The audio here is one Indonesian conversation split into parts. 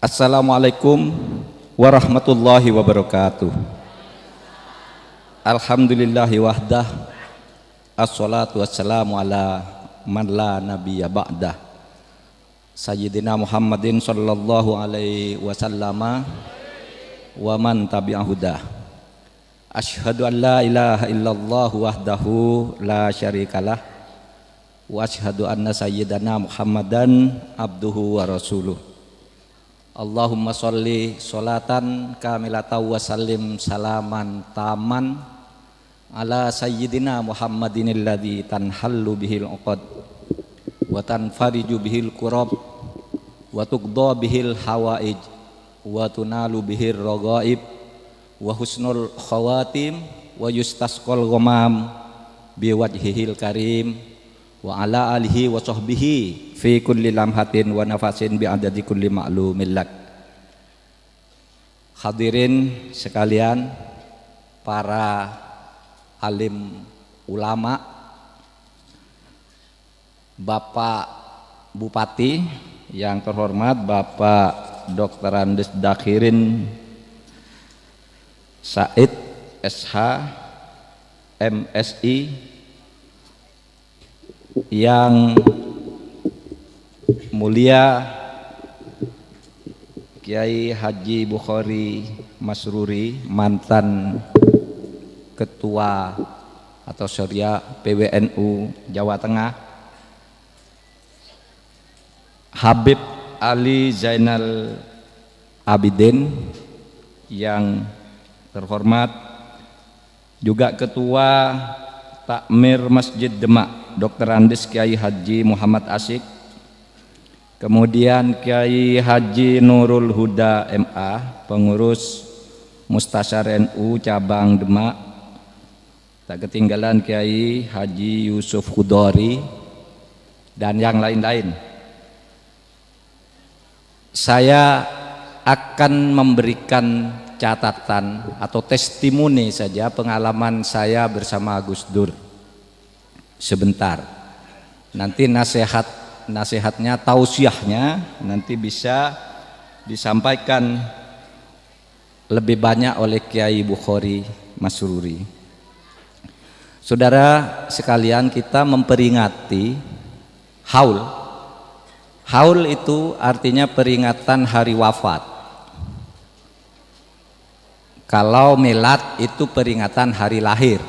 Assalamualaikum warahmatullahi wabarakatuh. Alhamdulillahi wahdah. Assalatu wassalamu ala man la nabiyya ba'dah. Sayyidina Muhammadin sallallahu alaihi wasallama wa man tabi'ahudah. Asyhadu an la ilaha illallah wahdahu la syarikalah wa asyhadu anna sayyidana Muhammadan abduhu wa rasuluh. Allahumma sholli sholatan kamilatan wa sallim salaman taman ala sayyidina Muhammadin alladzi tanhallu bihil uqad wa tanfariju bihil kurab wa tuqda bihil hawaij wa tunalu bihir raghaib wa husnul khawatim wa yustasqal ghamam biwajhihil karim wa ala alihi wa sahbihi fi kulli lamhatin wa nafasin bi adadi kulli ma'lumin lak. Hadirin sekalian, para alim ulama, Bapak Bupati yang terhormat Bapak Dr. Andes Dakhirin Said SH MSI, yang mulia Kiai Haji Bukhari Masruri, mantan Ketua atau Syariah PWNU Jawa Tengah, Habib Ali Zainal Abidin yang terhormat, juga Ketua Takmir Masjid Demak Dr. Andes Kiai Haji Muhammad Asyik, kemudian Kiai Haji Nurul Huda MA, pengurus Mustasyar NU cabang Demak, tak ketinggalan Kiai Haji Yusuf Khudori dan yang lain-lain. Saya akan memberikan catatan atau testimoni saja pengalaman saya bersama Gus Dur sebentar. Nanti nasihatnya, tausiahnya nanti bisa disampaikan lebih banyak oleh Kiai Bukhari Masruri. Saudara sekalian, kita memperingati haul. Haul itu artinya peringatan hari wafat. Kalau milad itu peringatan hari lahir.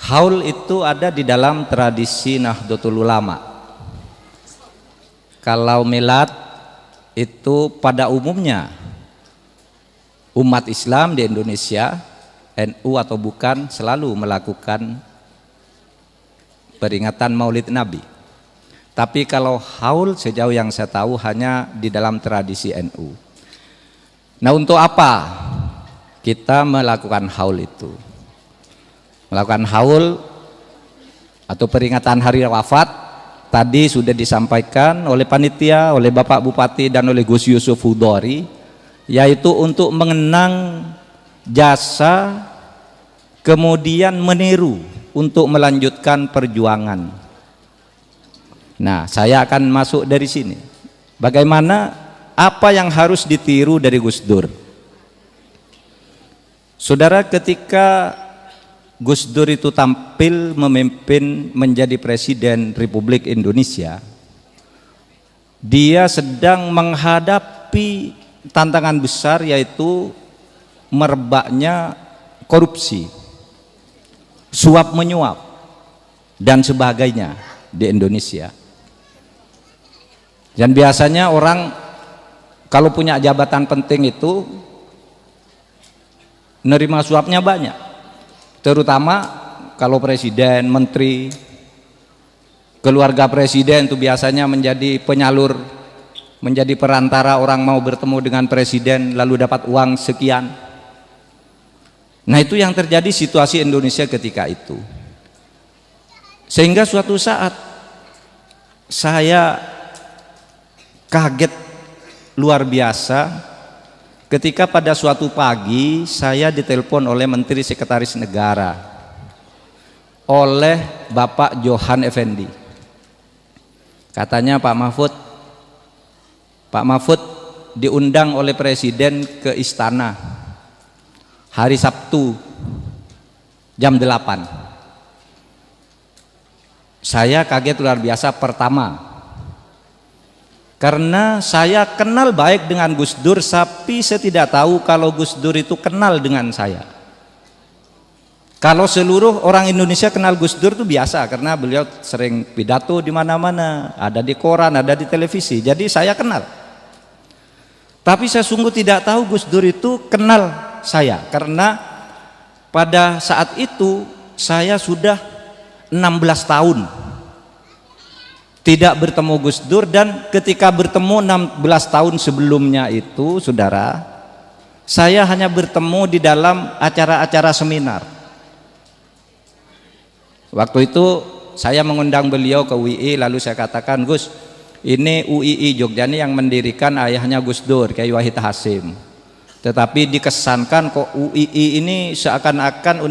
Haul itu ada di dalam tradisi Nahdlatul Ulama. Kalau milad itu pada umumnya umat Islam di Indonesia, NU atau bukan, selalu melakukan peringatan Maulid Nabi. Tapi kalau haul sejauh yang saya tahu hanya di dalam tradisi NU. Nah, untuk apa kita melakukan haul itu? Melakukan haul atau peringatan hari wafat tadi sudah disampaikan oleh panitia, oleh Bapak Bupati dan oleh Gus Yusuf Khudori, yaitu untuk mengenang jasa kemudian meniru untuk melanjutkan perjuangan. Nah, saya akan masuk dari sini. Bagaimana, apa yang harus ditiru dari Gus Dur? Saudara, ketika Gus Dur itu tampil memimpin menjadi Presiden Republik Indonesia, dia sedang menghadapi tantangan besar, yaitu merebaknya korupsi, suap menyuap dan sebagainya di Indonesia. Dan biasanya orang kalau punya jabatan penting itu nerima suapnya banyak. Terutama kalau presiden, menteri, keluarga presiden itu biasanya menjadi penyalur, menjadi perantara orang mau bertemu dengan presiden lalu dapat uang sekian. Nah, itu yang terjadi situasi Indonesia ketika itu. Sehingga suatu saat saya kaget luar biasa ketika pada suatu pagi saya ditelepon oleh Menteri Sekretaris Negara, oleh Bapak Johan Effendi. Katanya, Pak Mahfud, Pak Mahfud diundang oleh presiden ke istana hari Sabtu jam 8. Saya kaget luar biasa pertama, karena saya kenal baik dengan Gus Dur, tapi saya tidak tahu kalau Gus Dur itu kenal dengan saya. Kalau seluruh orang Indonesia kenal Gus Dur itu biasa, karena beliau sering pidato di mana-mana, ada di koran, ada di televisi. Jadi saya kenal. Tapi saya sungguh tidak tahu Gus Dur itu kenal saya, karena pada saat itu saya sudah 16 tahun tidak bertemu Gus Dur, dan ketika bertemu 16 tahun sebelumnya itu, saudara, saya hanya bertemu di dalam acara-acara seminar. Waktu itu saya mengundang beliau ke UII, lalu saya katakan, Gus, ini UII Jogja ini yang mendirikan ayahnya Gus Dur, Kyai Wahid Hasyim. Tetapi dikesankan kok UII ini seakan-akan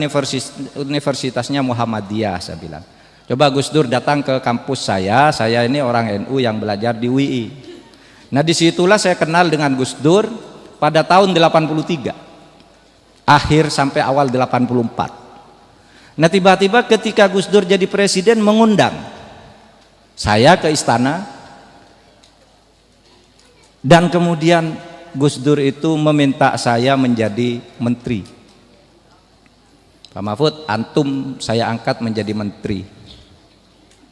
universitasnya Muhammadiyah, saya bilang. Coba Gus Dur datang ke kampus saya ini orang NU yang belajar di UII. Nah, disitulah saya kenal dengan Gus Dur pada tahun 83, akhir sampai awal 84. Nah, tiba-tiba ketika Gus Dur jadi presiden mengundang saya ke istana, dan kemudian Gus Dur itu meminta saya menjadi menteri. Pak Mahfud, antum saya angkat menjadi menteri,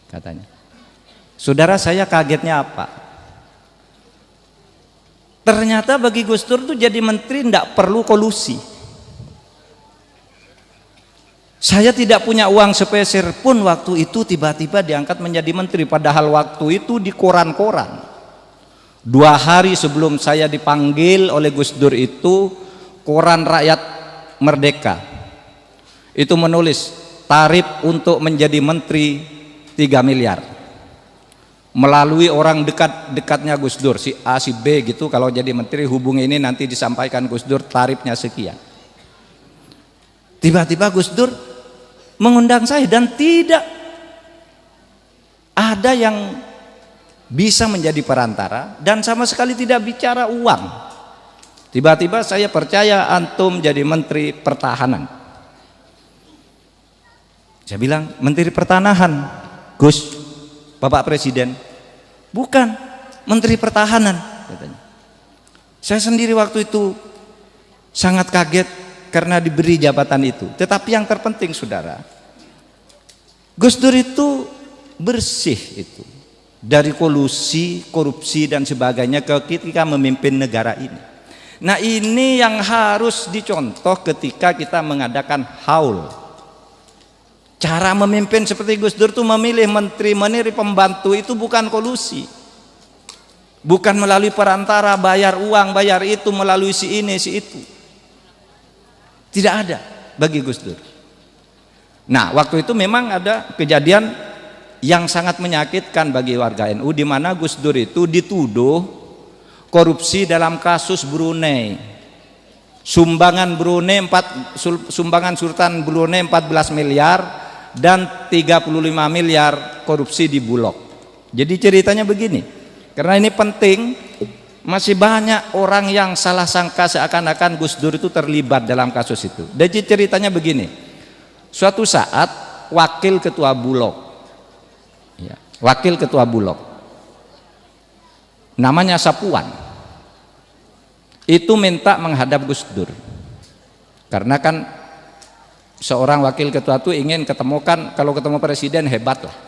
katanya. Saudara, saya kagetnya apa? Ternyata bagi Gus Dur tuh jadi menteri tidak perlu kolusi. Saya tidak punya uang sepeser pun waktu itu tiba-tiba diangkat menjadi menteri, padahal waktu itu di koran-koran 2 hari sebelum saya dipanggil oleh Gus Dur itu, koran Rakyat Merdeka itu menulis tarif untuk menjadi menteri 3 miliar melalui orang dekat-dekatnya Gus Dur, si A si B gitu. Kalau jadi menteri hubungi ini, nanti disampaikan Gus Dur tarifnya sekian. Tiba-tiba Gus Dur mengundang saya, dan tidak ada yang bisa menjadi perantara, dan sama sekali tidak bicara uang. Tiba-tiba saya percaya antum jadi menteri pertahanan. Saya bilang, menteri pertahanan Gus, Bapak Presiden? Bukan, menteri pertahanan, katanya. Saya sendiri waktu itu sangat kaget karena diberi jabatan itu. Tetapi yang terpenting, saudara, Gus Dur itu bersih itu dari kolusi, korupsi dan sebagainya ketika memimpin negara ini. Nah, ini yang harus dicontoh ketika kita mengadakan haul. Cara memimpin seperti Gus Dur itu memilih menteri pembantu itu bukan kolusi, bukan melalui perantara bayar uang, bayar itu melalui si ini si itu. Tidak ada bagi Gus Dur. Nah, waktu itu memang ada kejadian yang sangat menyakitkan bagi warga NU, di mana Gus Dur itu dituduh korupsi dalam kasus Brunei. Sumbangan Sultan Brunei 14 miliar dan 35 miliar korupsi di Bulog. Jadi ceritanya begini, karena ini penting. Masih banyak orang yang salah sangka seakan-akan Gus Dur itu terlibat dalam kasus itu. Jadi ceritanya begini, suatu saat wakil ketua Bulog, namanya Sapuan, itu minta menghadap Gus Dur, karena kan seorang wakil ketua itu ingin ketemu, kan kalau ketemu presiden hebat lah.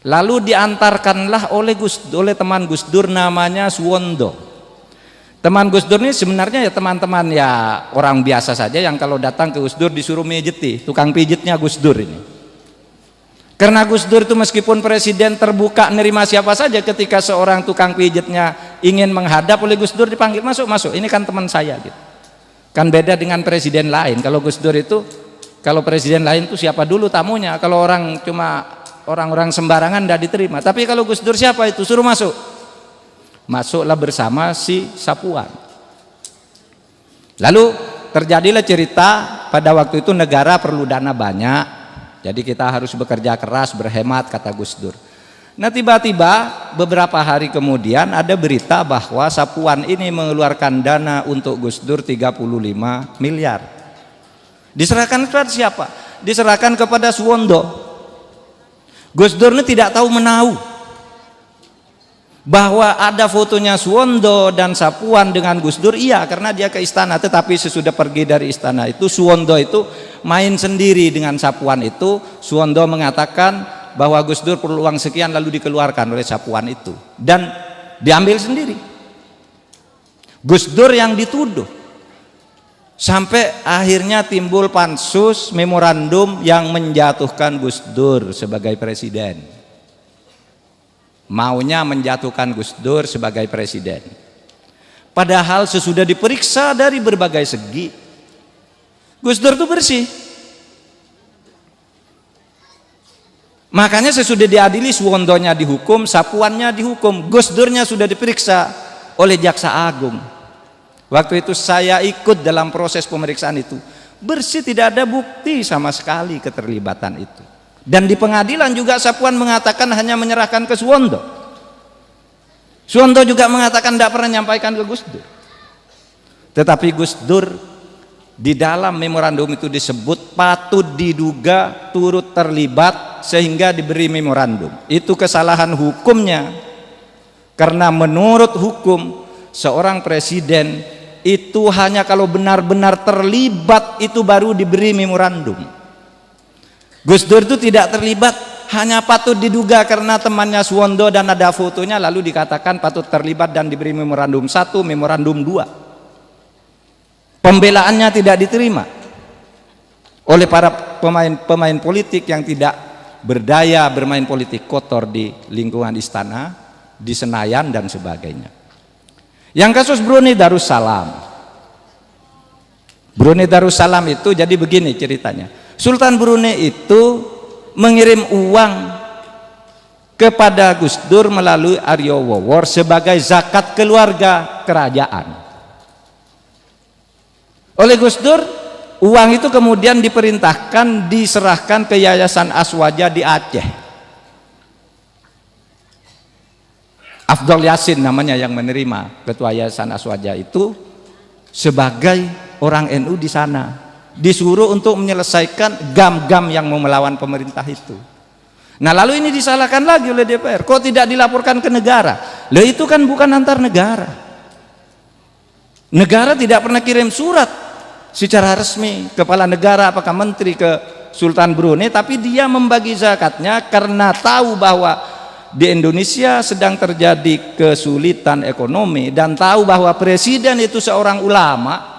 Lalu diantarkanlah oleh teman Gus Dur namanya Suwondo. Teman Gus Dur ini sebenarnya ya teman-teman ya orang biasa saja yang kalau datang ke Gus Dur disuruh mijeti, tukang pijitnya Gus Dur ini. Karena Gus Dur itu meskipun presiden terbuka nerima siapa saja, ketika seorang tukang pijitnya ingin menghadap oleh Gus Dur dipanggil, masuk, ini kan teman saya gitu. Kan beda dengan presiden lain. Kalau Gus Dur itu, kalau presiden lain itu siapa dulu tamunya, kalau orang cuma orang-orang sembarangan tidak diterima. Tapi kalau Gus Dur siapa itu, suruh masuk. Masuklah bersama si Sapuan. Lalu terjadilah cerita, pada waktu itu negara perlu dana banyak, jadi kita harus bekerja keras, berhemat, kata Gus Dur. Nah tiba-tiba beberapa hari kemudian ada berita bahwa Sapuan ini mengeluarkan dana untuk Gus Dur 35 miliar. Diserahkan kepada siapa? Diserahkan kepada Suwondo. Gus Dur ini tidak tahu menahu bahwa ada fotonya Suwondo dan Sapuan dengan Gus Dur, iya, karena dia ke istana. Tetapi sesudah pergi dari istana itu, Suwondo itu main sendiri dengan Sapuan itu. Suwondo mengatakan bahwa Gus Dur perlu uang sekian, lalu dikeluarkan oleh Sapuan itu dan diambil sendiri. Gus Dur yang dituduh, sampai akhirnya timbul pansus memorandum yang menjatuhkan Gus Dur sebagai presiden. Maunya menjatuhkan Gus Dur sebagai presiden, padahal sesudah diperiksa dari berbagai segi, Gus Dur itu bersih. Makanya sesudah diadili, Suwondonya dihukum, Sapuannya dihukum, Gus Durnya sudah diperiksa oleh Jaksa Agung. Waktu itu saya ikut dalam proses pemeriksaan itu, bersih, tidak ada bukti sama sekali keterlibatan itu. Dan di pengadilan juga Sapuan mengatakan hanya menyerahkan ke Suwondo. Suwondo juga mengatakan tidak pernah menyampaikan ke Gus Dur. Tetapi Gus Dur di dalam memorandum itu disebut patut diduga turut terlibat sehingga diberi memorandum. Itu kesalahan hukumnya, karena menurut hukum seorang presiden itu hanya kalau benar-benar terlibat itu baru diberi memorandum. Gus Dur itu tidak terlibat, hanya patut diduga karena temannya Suwondo dan ada fotonya, lalu dikatakan patut terlibat dan diberi memorandum 1, memorandum 2. Pembelaannya tidak diterima oleh para pemain politik yang tidak berdaya bermain politik kotor di lingkungan istana, di Senayan dan sebagainya. Yang kasus Brunei Darussalam. Brunei Darussalam itu jadi begini ceritanya. Sultan Brunei itu mengirim uang kepada Gus Dur melalui Aryo Wowor sebagai zakat keluarga kerajaan. Oleh Gus Dur, uang itu kemudian diperintahkan diserahkan ke Yayasan Aswaja di Aceh. Afdol Yasin namanya yang menerima, ketua Yayasan Aswaja itu sebagai orang NU di sana. Disuruh untuk menyelesaikan gam-gam yang mau melawan pemerintah itu. Nah lalu ini disalahkan lagi oleh DPR, kok tidak dilaporkan ke negara? Loh itu kan bukan antar negara. Negara tidak pernah kirim surat secara resmi kepala negara apakah menteri ke Sultan Brunei, tapi dia membagi zakatnya karena tahu bahwa di Indonesia sedang terjadi kesulitan ekonomi dan tahu bahwa presiden itu seorang ulama.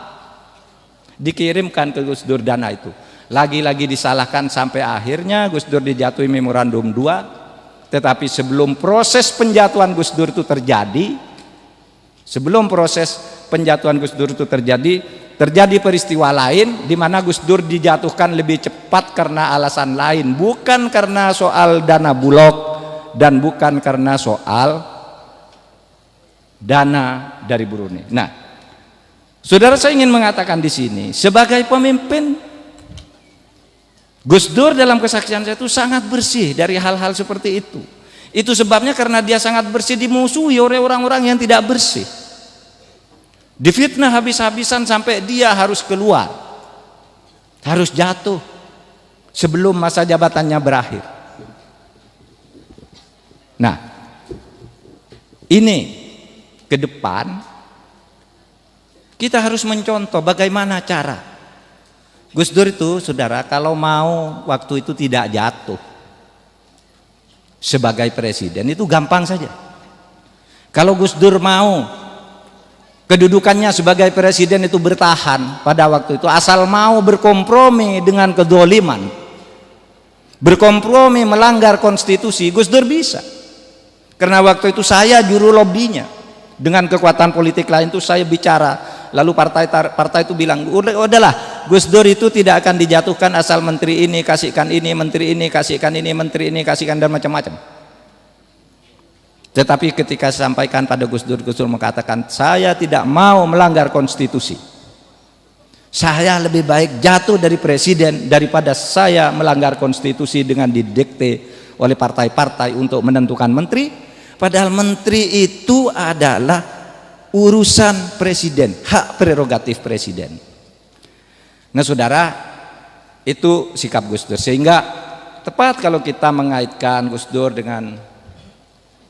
Dikirimkan ke Gus Dur dana itu, lagi-lagi disalahkan sampai akhirnya Gus Dur dijatuhi memorandum 2. Tetapi sebelum proses penjatuhan Gus Dur itu terjadi, terjadi peristiwa lain di mana Gus Dur dijatuhkan lebih cepat karena alasan lain, bukan karena soal dana Bulog dan bukan karena soal dana dari Brunei. Nah, saudara, saya ingin mengatakan di sini sebagai pemimpin, Gus Dur dalam kesaksian saya itu sangat bersih dari hal-hal seperti itu. Itu sebabnya karena dia sangat bersih dimusuhi oleh orang-orang yang tidak bersih. Difitnah habis-habisan sampai dia harus keluar, harus jatuh sebelum masa jabatannya berakhir. Nah, ini ke depan kita harus mencontoh bagaimana cara Gus Dur itu, saudara, kalau mau waktu itu tidak jatuh sebagai presiden itu gampang saja. Kalau Gus Dur mau kedudukannya sebagai presiden itu bertahan pada waktu itu, asal mau berkompromi dengan kedoliman, berkompromi melanggar konstitusi, Gus Dur bisa. Karena waktu itu saya juru lobbynya, dengan kekuatan politik lain itu saya bicara, lalu partai itu bilang udahlah Gus Dur itu tidak akan dijatuhkan asal menteri ini kasihkan ini, menteri ini kasihkan ini, menteri ini kasihkan dan macam-macam. Tetapi ketika sampaikan pada Gus Dur mengatakan saya tidak mau melanggar konstitusi, saya lebih baik jatuh dari presiden daripada saya melanggar konstitusi dengan didikte oleh partai-partai untuk menentukan menteri, padahal menteri itu adalah urusan presiden, hak prerogatif presiden. Nah saudara, itu sikap Gus Dur, sehingga tepat kalau kita mengaitkan Gus Dur dengan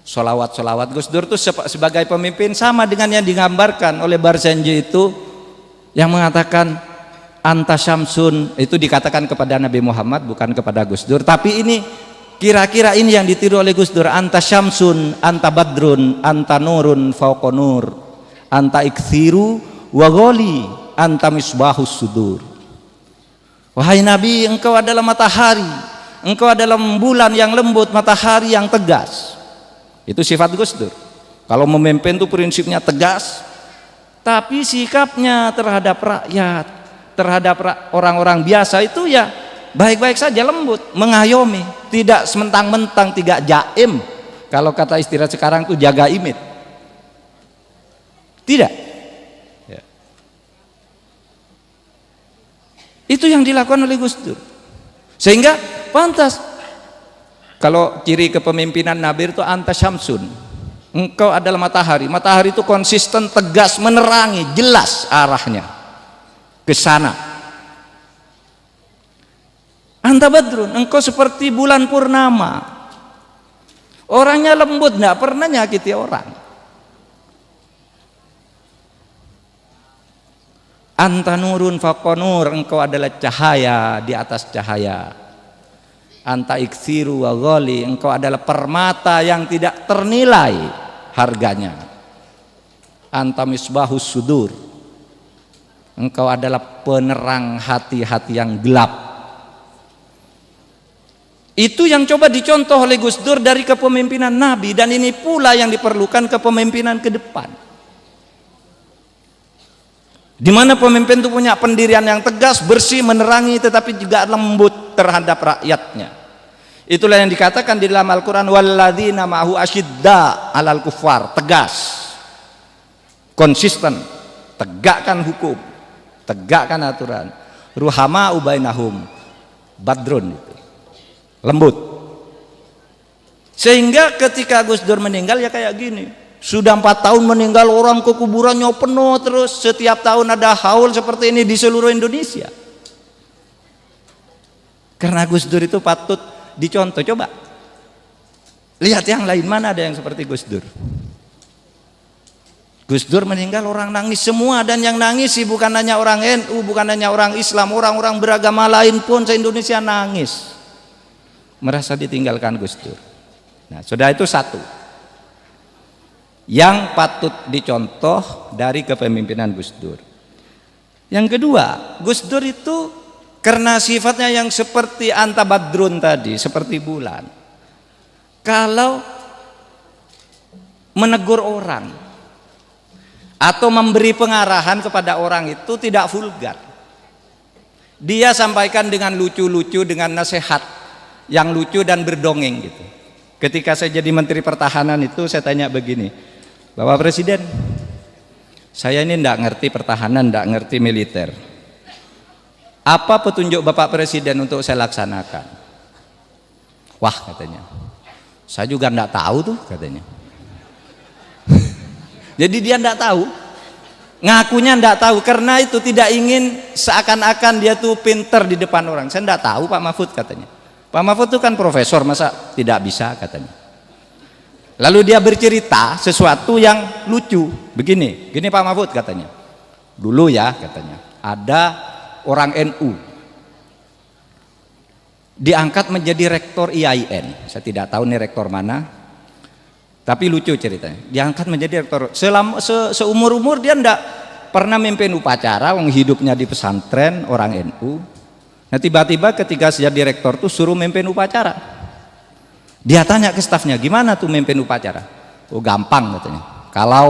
solawat Gus Dur itu sebagai pemimpin sama dengan yang digambarkan oleh Barzanji itu, yang mengatakan anta syamsun, itu dikatakan kepada Nabi Muhammad, bukan kepada Gus Dur, tapi ini kira-kira ini yang ditiru oleh Gus Dur. Anta syamsun, anta badrun, anta nurun fauqa nur, anta ikthiru wa ghali, anta misbahus sudur. Wahai Nabi, engkau adalah matahari, engkau adalah bulan yang lembut, matahari yang tegas. Itu sifat Gus Dur. Kalau memimpin itu prinsipnya tegas, tapi sikapnya terhadap rakyat, terhadap orang-orang biasa itu ya baik-baik saja, lembut, mengayomi, tidak sementang-mentang, tidak jaim. Kalau kata istilah sekarang itu jaga imit, tidak ya. Itu yang dilakukan oleh Gus Dur, sehingga pantas kalau ciri kepemimpinan Nabi itu anta syamsun, engkau adalah matahari. Matahari itu konsisten, tegas, menerangi, jelas arahnya ke sana. Anta badrun, engkau seperti bulan purnama, orangnya lembut, tidak pernah nyakiti orang. Anta nurun fauqa nur, engkau adalah cahaya di atas cahaya. Anta iksiru wa ghali, engkau adalah permata yang tidak ternilai harganya. Anta misbahus sudur, engkau adalah penerang hati-hati yang gelap. Itu yang coba dicontoh oleh Gus Dur dari kepemimpinan Nabi, dan ini pula yang diperlukan kepemimpinan ke depan, di mana pemimpin itu punya pendirian yang tegas, bersih, menerangi, tetapi juga lembut terhadap rakyatnya. Itulah yang dikatakan di dalam Al-Quran, walladzina ma'ahu asyidda 'alal kuffar, tegas, konsisten, tegakkan hukum, tegakkan aturan. Ruhama ubainahum, badrun, itu lembut. Sehingga ketika Gus Dur meninggal ya kayak gini, sudah 4 tahun meninggal, orang ke kuburannya penuh terus, setiap tahun ada haul seperti ini di seluruh Indonesia. Karena Gus Dur itu patut dicontoh. Coba lihat yang lain, mana ada yang seperti Gus Dur. Gus Dur meninggal orang nangis semua, dan yang nangis sih bukan hanya orang NU, bukan hanya orang Islam, orang-orang beragama lain pun se-Indonesia nangis, merasa ditinggalkan Gus Dur. Nah, sudah itu satu yang patut dicontoh dari kepemimpinan Gus Dur. Yang kedua, Gus Dur itu karena sifatnya yang seperti anta badrun tadi, seperti bulan, kalau menegur orang atau memberi pengarahan kepada orang itu tidak vulgar. Dia sampaikan dengan lucu-lucu, dengan nasihat yang lucu dan berdongeng gitu. Ketika saya jadi Menteri Pertahanan itu saya tanya begini, Bapak Presiden, saya ini tidak ngerti pertahanan, tidak ngerti militer, apa petunjuk Bapak Presiden untuk saya laksanakan? Wah, katanya, saya juga tidak tahu tuh, katanya. Jadi dia tidak tahu, ngakunya tidak tahu, karena itu tidak ingin seakan-akan dia tuh pinter di depan orang. Saya tidak tahu Pak Mahfud, katanya. Pak Mahfud itu kan profesor, masa tidak bisa, katanya. Lalu dia bercerita sesuatu yang lucu, begini Pak Mahfud, katanya. Dulu ya, katanya, ada orang NU diangkat menjadi rektor IAIN. Saya tidak tahu nih rektor mana, tapi lucu ceritanya. Diangkat menjadi rektor, seumur-umur dia tidak pernah memimpin upacara, wong hidupnya di pesantren, orang NU. Nah tiba-tiba ketika jadi rektor tuh suruh memimpin upacara. Dia tanya ke stafnya, gimana tuh memimpin upacara? Oh gampang, katanya. Kalau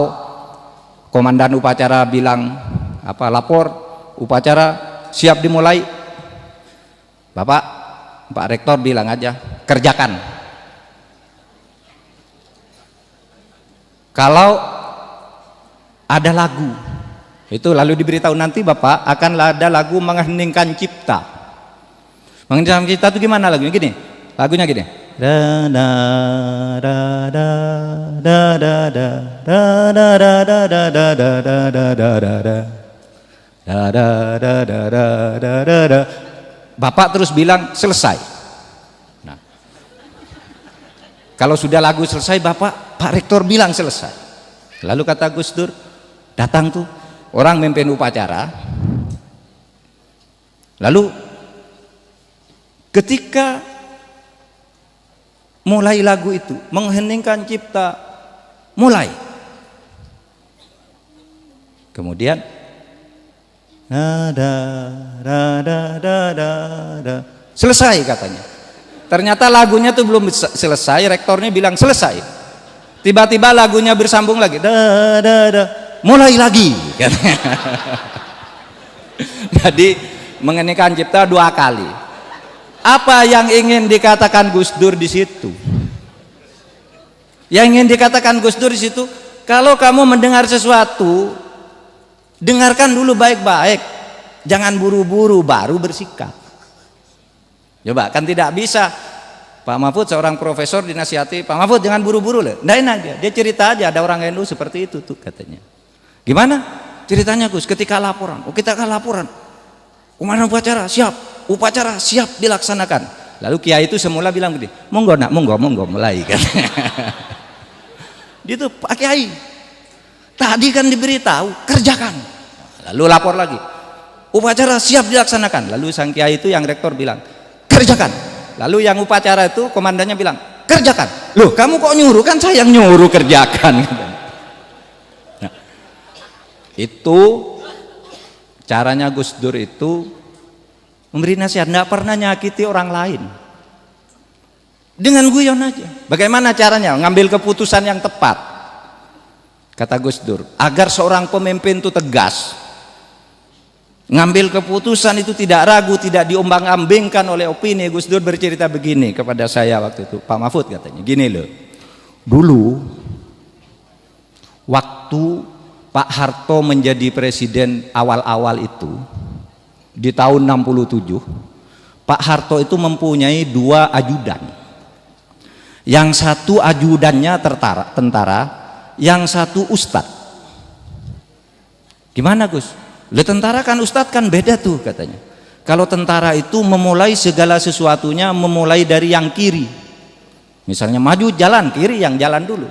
komandan upacara bilang apa, lapor upacara siap dimulai, Pak Rektor bilang aja kerjakan. Kalau ada lagu itu lalu diberitahu nanti Bapak akan ada lagu mengheningkan cipta. Mengheningkan cipta itu gimana lagunya? Gini, lagunya gini, Da da da da da da da da da da da da da da da da da da. Da da da da da da da da. Bapak terus bilang selesai. Nah, kalau sudah lagu selesai, Pak Rektor bilang selesai. Lalu kata Gus Dur, datang tuh orang memimpin upacara. Lalu ketika mulai lagu itu, mengheningkan cipta, mulai. Kemudian selesai katanya. Ternyata lagunya tuh belum selesai, rektornya bilang selesai. Tiba-tiba lagunya bersambung lagi. Mulai lagi. Jadi mengeningkan cipta 2 kali. Apa yang ingin dikatakan Gus Dur di situ? Yang ingin dikatakan Gus Dur di situ, kalau kamu mendengar sesuatu, dengarkan dulu baik-baik, jangan buru-buru baru bersikap. Coba, kan tidak bisa Pak Mahfud seorang profesor dinasihati, Pak Mahfud jangan buru-buru loh. Nah, dia cerita aja, ada orang NU seperti itu tuh katanya. Gimana ceritanya Gus? Ketika laporan, kita akan laporan, komandan upacara siap dilaksanakan. Lalu kiai itu semula bilang begini, monggo nak, monggo mulai kan. Gitu Pak Kiai, tadi kan diberitahu kerjakan. Lalu lapor lagi, upacara siap dilaksanakan. Lalu sang kiai itu yang rektor bilang kerjakan. Lalu yang upacara itu komandannya bilang kerjakan. Loh kamu kok nyuruh, kan saya yang nyuruh kerjakan. Nah, itu caranya Gus Dur itu memberi nasihat, tidak pernah nyakiti orang lain, dengan guyon aja. Bagaimana caranya ngambil keputusan yang tepat? Kata Gus Dur, agar seorang pemimpin itu tegas, ngambil keputusan itu tidak ragu, tidak diombang-ambingkan oleh opini. Gus Dur bercerita begini kepada saya waktu itu, Pak Mahfud katanya, gini loh, dulu waktu Pak Harto menjadi presiden awal-awal itu di tahun 67, Pak Harto itu mempunyai 2 ajudan. Yang satu ajudannya tentara, yang satu ustadz. Gimana Gus? Tentara kan ustadz kan beda tuh katanya. Kalau tentara itu memulai segala sesuatunya memulai dari yang kiri. Misalnya maju jalan kiri, yang jalan dulu.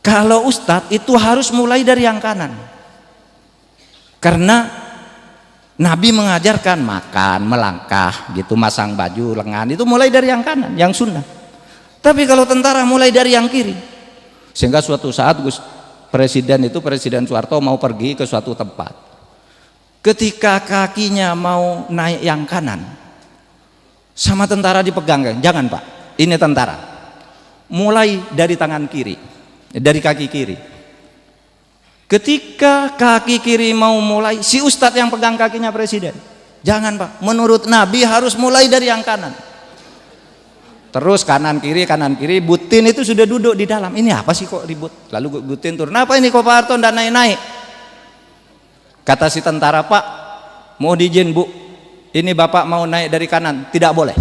Kalau ustadz itu harus mulai dari yang kanan. Karena Nabi mengajarkan makan, melangkah gitu, masang baju, lengan, itu mulai dari yang kanan, yang sunnah. Tapi kalau tentara mulai dari yang kiri. Sehingga suatu saat Presiden Soeharto mau pergi ke suatu tempat. Ketika kakinya mau naik yang kanan, sama tentara dipegang, jangan Pak, ini tentara. Mulai dari tangan kiri, dari kaki kiri. Ketika kaki kiri mau mulai, si ustadz yang pegang kakinya presiden, jangan Pak, menurut Nabi harus mulai dari yang kanan. Terus kanan kiri, Butin itu sudah duduk di dalam. Ini apa sih kok ribut? Lalu Butin turun, apa ini kok Pak Harto ndak naik-naik? Kata si tentara, Pak, mau diizin Bu, ini Bapak mau naik dari kanan, tidak boleh.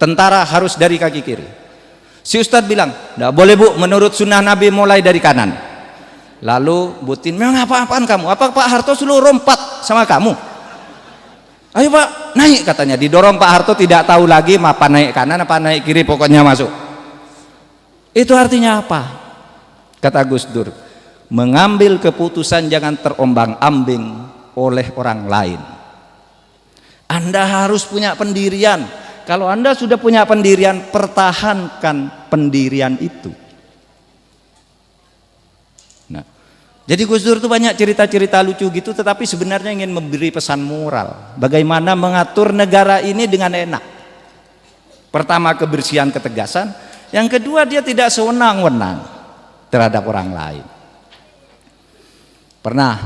Tentara harus dari kaki kiri. Si ustadz bilang, ndak boleh Bu, menurut sunnah Nabi mulai dari kanan. Lalu Butin, memang apa-apaan kamu? Apa Pak Harto suruh rompat sama kamu? Ayo Pak, naik katanya. Didorong Pak Harto tidak tahu lagi apa naik kanan apa naik kiri, pokoknya masuk. Itu artinya apa? Kata Gus Dur, mengambil keputusan jangan terombang-ambing oleh orang lain. Anda harus punya pendirian. Kalau Anda sudah punya pendirian, pertahankan pendirian itu. Jadi Gus Dur itu banyak cerita-cerita lucu gitu, tetapi sebenarnya ingin memberi pesan moral. Bagaimana mengatur negara ini dengan enak. Pertama, kebersihan, ketegasan. Yang kedua, dia tidak sewenang-wenang terhadap orang lain. Pernah.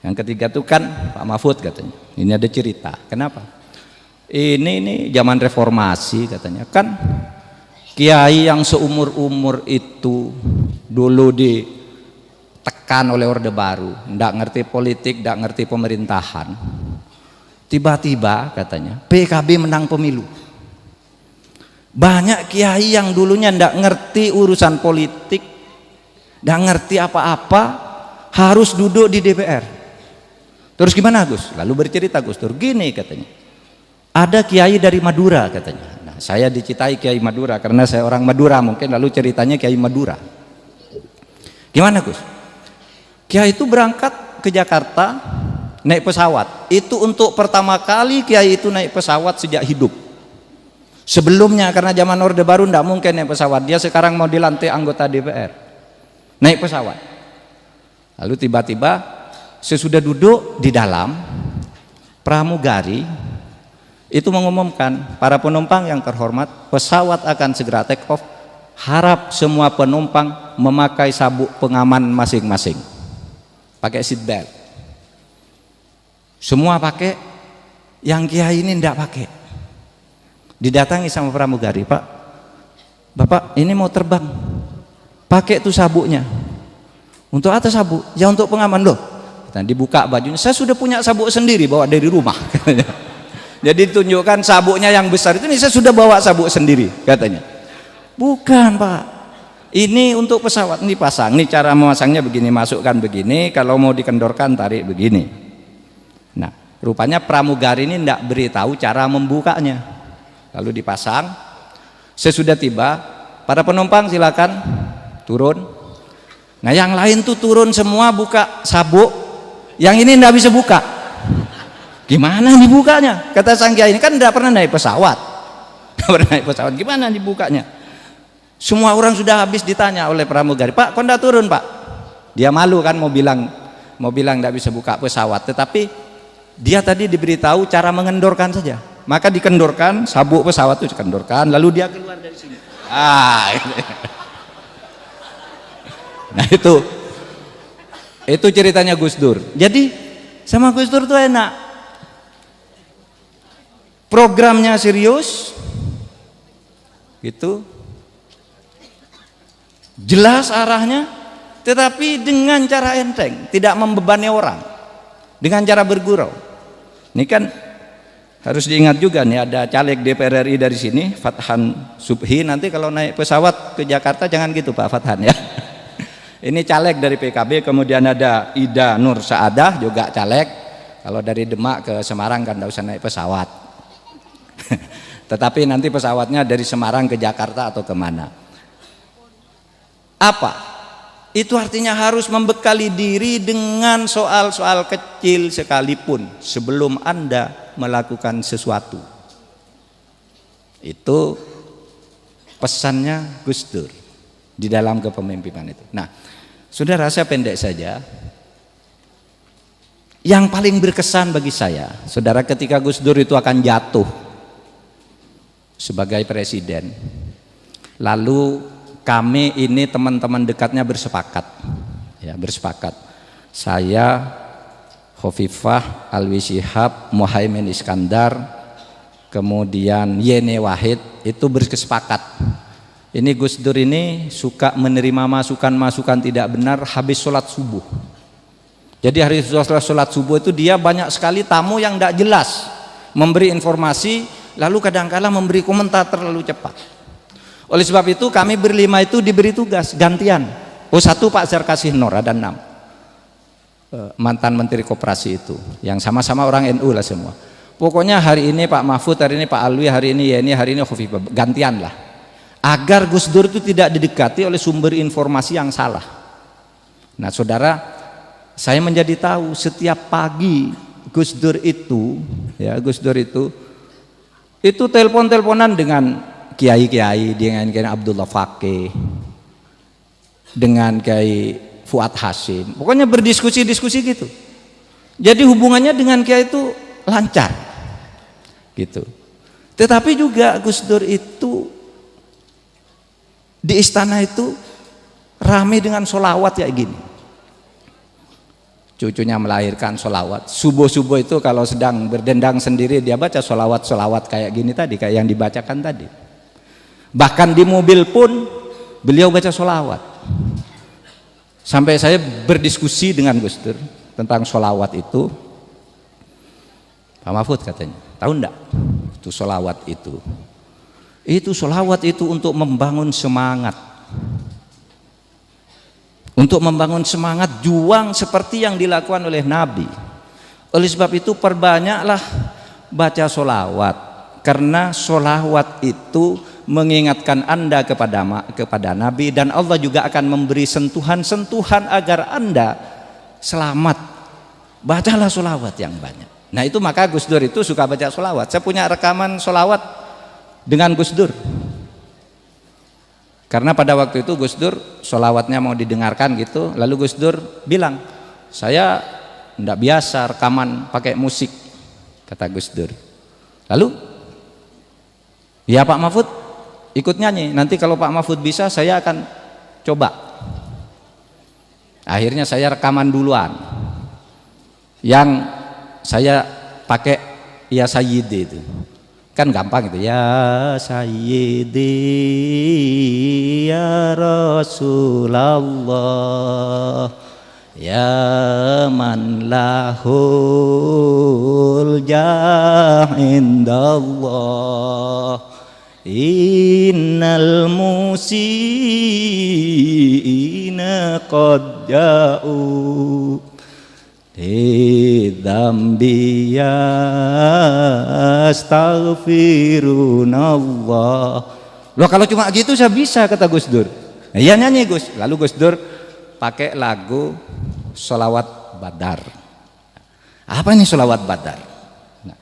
Yang ketiga itu kan Pak Mahfud katanya. Ini ada cerita. Kenapa? Ini zaman reformasi katanya. Kan kiai yang seumur-umur itu dulu ditekan oleh Orde Baru, ndak ngerti politik, ndak ngerti pemerintahan. Tiba-tiba katanya PKB menang pemilu. Banyak kiai yang dulunya ndak ngerti urusan politik, ndak ngerti apa-apa, harus duduk di DPR. Terus gimana Gus? Lalu bercerita Gus Dur, gini katanya, ada kiai dari Madura katanya. Nah, saya dicintai kiai Madura karena saya orang Madura mungkin, lalu ceritanya kiai Madura. Gimana Gus? Kiai itu berangkat ke Jakarta naik pesawat. Itu untuk pertama kali kiai itu naik pesawat sejak hidup. Sebelumnya karena zaman Orde Baru ndak mungkin naik pesawat. Dia sekarang mau dilantik anggota DPR. Naik pesawat. Lalu tiba-tiba sesudah duduk di dalam, pramugari itu mengumumkan, para penumpang yang terhormat, pesawat akan segera take off. Harap semua penumpang memakai sabuk pengaman masing-masing. Pakai seat belt. Semua pakai, yang kiai ini ndak pakai. Didatangi sama pramugari, Pak, Bapak ini mau terbang, pakai tuh sabuknya. Untuk apa sabuk? Ya untuk pengaman loh. Dan dibuka bajunya, saya sudah punya sabuk sendiri bawa dari rumah. Jadi ditunjukkan sabuknya yang besar itu, nih saya sudah bawa sabuk sendiri katanya. Bukan Pak, ini untuk pesawat, ini pasang, ini cara memasangnya begini, masukkan begini, kalau mau dikendorkan tarik begini. Nah, rupanya pramugari ini tidak beritahu cara membukanya. Lalu dipasang, sesudah tiba, para penumpang silakan turun. Nah yang lain tuh turun semua buka sabuk, yang ini tidak bisa buka. Gimana dibukanya? Kata sang kiai ini kan tidak pernah naik pesawat, tidak pernah naik pesawat, gimana dibukanya? Semua orang sudah habis ditanya oleh pramugari, Pak, kok tidak turun Pak? Dia malu kan mau bilang tidak bisa buka pesawat, tetapi dia tadi diberitahu cara mengendorkan saja. Maka dikendorkan, sabuk pesawat itu dikendorkan, lalu dia keluar dari sini. Nah itu ceritanya Gus Dur. Jadi sama Gus Dur tuh enak, programnya serius, gitu, jelas arahnya, tetapi dengan cara enteng, tidak membebani orang, dengan cara bergurau. Ini kan harus diingat juga nih, ada caleg DPR RI dari sini, Fathan Subhi. Nanti kalau naik pesawat ke Jakarta jangan gitu Pak Fathan ya. Ini caleg dari PKB. Kemudian ada Ida Nur Saadah juga caleg. Kalau dari Demak ke Semarang kan tidak usah naik pesawat. Tetapi nanti pesawatnya dari Semarang ke Jakarta atau kemana. Apa? Itu artinya harus membekali diri dengan soal-soal kecil sekalipun sebelum Anda melakukan sesuatu. Itu pesannya Gus Dur di dalam kepemimpinan itu. Nah, saudara, saya pendek saja. Yang paling berkesan bagi saya, saudara, ketika Gus Dur itu akan jatuh sebagai presiden, lalu kami ini teman-teman dekatnya bersepakat, ya, bersepakat. Saya, Khofifah, Alwi Shihab, Muhaimin Iskandar, kemudian Yeni Wahid, itu bersepakat. Ini Gus Dur ini suka menerima masukan-masukan tidak benar habis sholat subuh. Jadi hari sholat subuh itu dia banyak sekali tamu yang tidak jelas, memberi informasi, lalu kadang-kala memberi komentar terlalu cepat. Oleh sebab itu kami berlima itu diberi tugas gantian. Oh, satu Pak Zarkasih Nur, ada 6 mantan Menteri Koperasi itu, yang sama-sama orang NU lah semua. Pokoknya hari ini Pak Mahfud, hari ini Pak Alwi, hari ini Yeni, hari ini Khofifah, gantian lah. Agar Gus Dur itu tidak didekati oleh sumber informasi yang salah. Nah saudara, saya menjadi tahu setiap pagi Gus Dur itu, ya, Gus Dur itu telepon-teleponan dengan kiai-kiai, dengan Kiai Abdullah Fakih, dengan Kiai Fuad Hasim, pokoknya berdiskusi-diskusi gitu. Jadi hubungannya dengan kiai itu lancar, gitu. Tetapi juga Gus Dur itu di istana itu rame dengan sholawat kayak gini. Cucunya melahirkan sholawat. Subuh-subuh itu kalau sedang berdendang sendiri dia baca sholawat-sholawat kayak gini tadi, kayak yang dibacakan tadi. Bahkan di mobil pun beliau baca sholawat. Sampai saya berdiskusi dengan Gus Dur tentang sholawat itu. Pak Mahfud katanya, tahu enggak itu sholawat Itu sholawat itu untuk membangun semangat. Untuk membangun semangat juang seperti yang dilakukan oleh Nabi. Oleh sebab itu perbanyaklah baca sholawat. Karena sholawat itu mengingatkan Anda kepada Nabi. Dan Allah juga akan memberi sentuhan-sentuhan agar Anda selamat. Bacalah sholawat yang banyak. Nah itu maka Gus Dur itu suka baca sholawat. Saya punya rekaman sholawat dengan Gus Dur. Karena pada waktu itu Gus Dur sholawatnya mau didengarkan gitu. Lalu Gus Dur bilang, saya tidak biasa rekaman pakai musik, kata Gus Dur. Lalu, ya Pak Mahfud ikut nyanyi. Nanti kalau Pak Mahfud bisa saya akan coba. Akhirnya saya rekaman duluan. Yang saya pakai Ya Sayyidi itu. Kan gampang itu, ya Sayyidi ya Rasulullah ya man lahul jah indallah innal musiina qad ja'u dzambi astaghfirunallah. Loh kalau cuma gitu saya bisa, kata Gus Dur. Nah, iya nyanyi Gus. Lalu Gus Dur pakai lagu Sholawat Badar. Apa ini Sholawat Badar? Nah,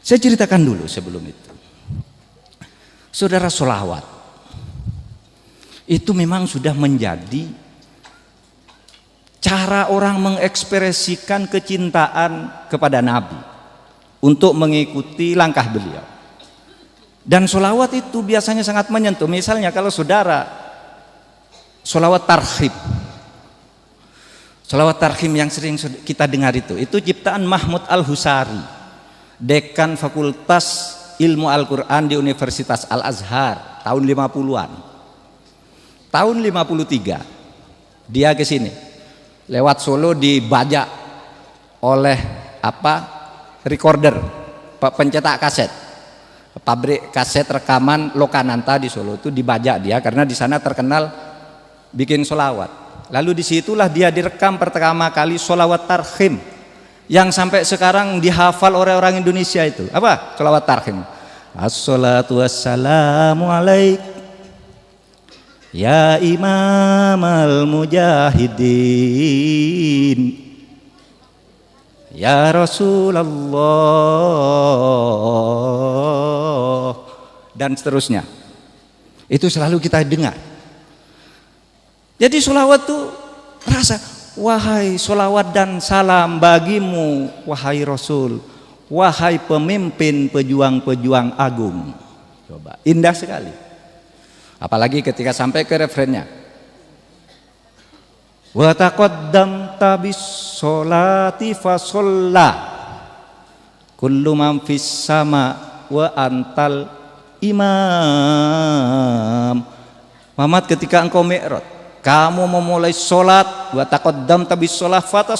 saya ceritakan dulu sebelum itu. Saudara, sholawat itu memang sudah menjadi cara orang mengekspresikan kecintaan kepada Nabi untuk mengikuti langkah beliau. Dan sholawat itu biasanya sangat menyentuh. Misalnya kalau saudara sholawat tarhib, sholawat tarhim yang sering kita dengar itu ciptaan Mahmud Al-Husari, dekan Fakultas Ilmu Al-Quran di Universitas Al-Azhar tahun 50-an. Tahun 53 dia ke sini. Lewat Solo dibajak oleh recorder, pencetak kaset, pabrik kaset rekaman Lokananta di Solo itu dibajak dia karena di sana terkenal bikin sholawat. Lalu disitulah dia direkam pertama kali sholawat tarhim yang sampai sekarang dihafal oleh orang Indonesia itu. Apa sholawat tarhim? Assalatu wassalamu alaik ya Imam al-Mujahidin ya Rasulullah, dan seterusnya. Itu selalu kita dengar. Jadi sholawat itu rasa, wahai sholawat dan salam bagimu wahai Rasul, wahai pemimpin pejuang-pejuang agung. Coba, indah sekali. Apalagi ketika sampai ke refrennya, wa taqaddamta bis sholati fa sholla kullu man fis sama wa antal imam. Muhammad, ketika engkau mi'raj, kamu memulai sholat, wa taqaddamta bis sholat fa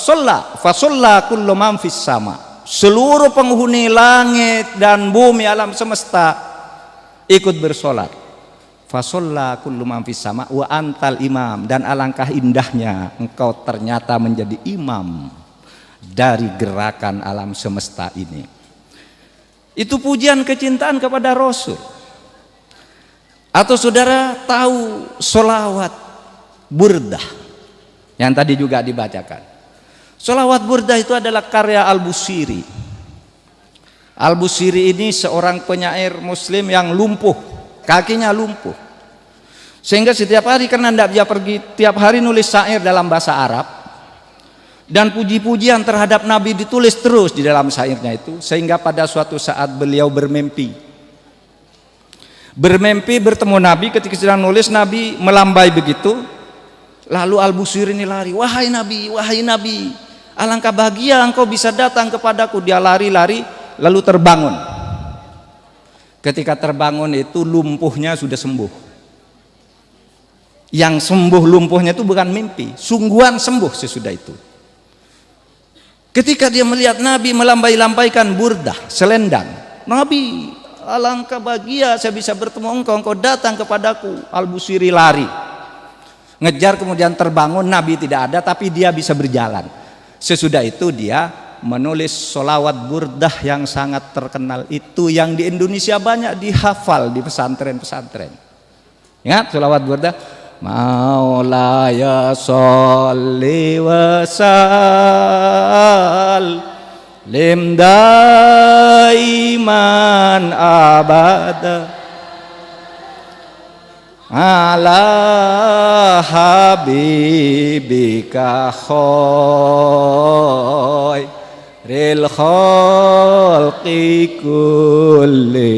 sholla kullu man fis sama, seluruh penghuni langit dan bumi alam semesta ikut bersolat. Fasolla kullu man fis sama wa antal imam, dan alangkah indahnya engkau ternyata menjadi imam dari gerakan alam semesta ini. Itu pujian kecintaan kepada Rasul. Atau saudara tahu sholawat burdah yang tadi juga dibacakan. Sholawat burdah itu adalah karya Al-Busiri. Al-Busiri ini seorang penyair muslim yang lumpuh, kakinya lumpuh, sehingga setiap hari karena tidak bisa pergi, tiap hari nulis syair dalam bahasa Arab, dan puji-pujian terhadap Nabi ditulis terus di dalam syairnya itu, sehingga pada suatu saat beliau bermimpi bertemu Nabi. Ketika sedang nulis, Nabi melambai begitu, lalu Al-Busiri ini lari, wahai Nabi, alangkah bahagia engkau bisa datang kepadaku. Dia lari-lari lalu terbangun. Ketika terbangun itu lumpuhnya sudah sembuh. Yang sembuh lumpuhnya itu bukan mimpi, sungguhan sembuh sesudah itu. Ketika dia melihat Nabi melambai-lambaikan burdah, selendang, Nabi alangkah bahagia saya bisa bertemu engkau, engkau datang kepadaku. Al-Busiri lari, ngejar, kemudian terbangun. Nabi tidak ada, tapi dia bisa berjalan. Sesudah itu dia menulis sholawat burdah yang sangat terkenal itu, yang di Indonesia banyak dihafal di pesantren-pesantren. Ingat sholawat burdah? Maulaya sholli wa sallim daiman abada ala habibika khairil khalqi kullihim.